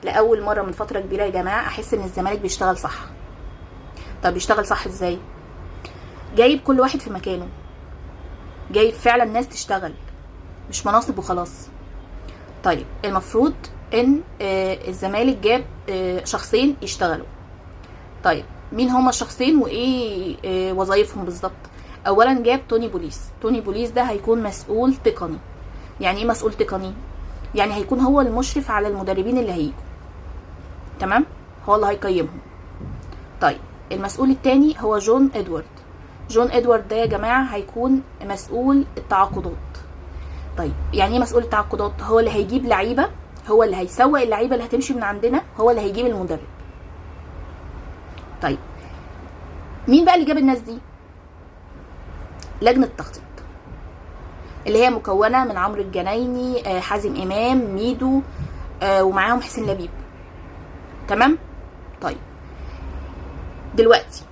لاول مره من فتره كبيره يا جماعه احس ان الزمالك بيشتغل صح. طب بيشتغل صح ازاي؟ جايب كل واحد في مكانه، جايب فعلا ناس تشتغل، مش مناصب وخلاص. طيب المفروض ان الزمالك جاب شخصين يشتغلوا. طيب مين هما الشخصين وايه وظايفهم بالظبط؟ اولا جاب توني بوليس. توني بوليس ده هيكون مسؤول تقني. يعني ايه مسؤول تقني؟ يعني هيكون هو المشرف على المدربين اللي هيجوا، تمام، هو اللي هيقيمهم. طيب المسؤول التاني هو جون ادوارد. جون ادوارد ده يا جماعه هيكون مسؤول التعاقدات. طيب يعني ايه مسؤول التعاقدات؟ هو اللي هيجيب لعيبه، هو اللي هيسوق اللعيبه اللي هتمشي من عندنا، هو اللي هيجيب المدرب. طيب مين بقى اللي جاب الناس دي؟ لجنه تخطيط اللي هي مكونه من عمرو الجنايني، حازم امام، ميدو، ومعاهم حسين لبيب، تمام. طيب دلوقتي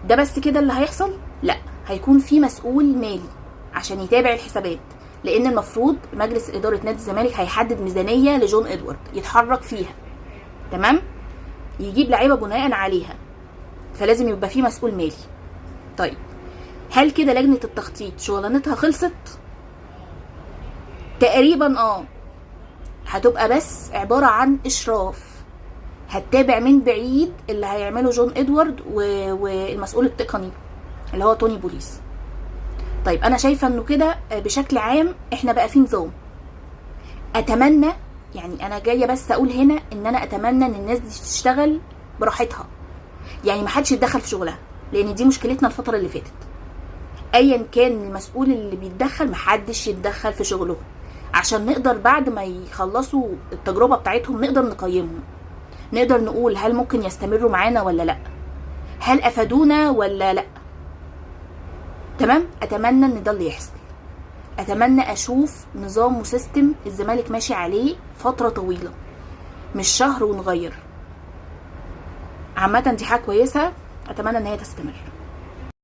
ده بس كده اللي هيحصل؟ لا، هيكون في مسؤول مالي عشان يتابع الحسابات، لان المفروض مجلس اداره نادي الزمالك هيحدد ميزانيه لجون ادوارد يتحرك فيها، تمام، يجيب لعيبه بناء عليها، فلازم يبقى في مسؤول مالي. طيب هل كده لجنه التخطيط شغلانتها خلصت؟ تقريبا هتبقى بس عباره عن اشراف، هتتابع من بعيد اللي هيعمله جون ادوارد والمسؤول التقني اللي هو توني بوليس. طيب انا شايفه انه كده بشكل عام احنا بقى في نظام. اتمنى، يعني انا جايه بس اقول هنا ان انا اتمنى ان الناس دي تشتغل براحتها، يعني ما حدش يتدخل في شغلها، لان دي مشكلتنا الفتره اللي فاتت. ايا كان المسؤول اللي بيتدخل ما حدش يتدخل في شغله، عشان نقدر بعد ما يخلصوا التجربه بتاعتهم نقدر نقيمهم، نقدر نقول هل ممكن يستمروا معانا ولا لا، هل افادونا ولا لا، تمام. اتمنى ان ده اللي يحصل. اتمنى اشوف نظام وسيستم الزمالك ماشي عليه فتره طويله، مش شهر ونغير. عامه دي حاجه كويسه، اتمنى ان هي تستمر.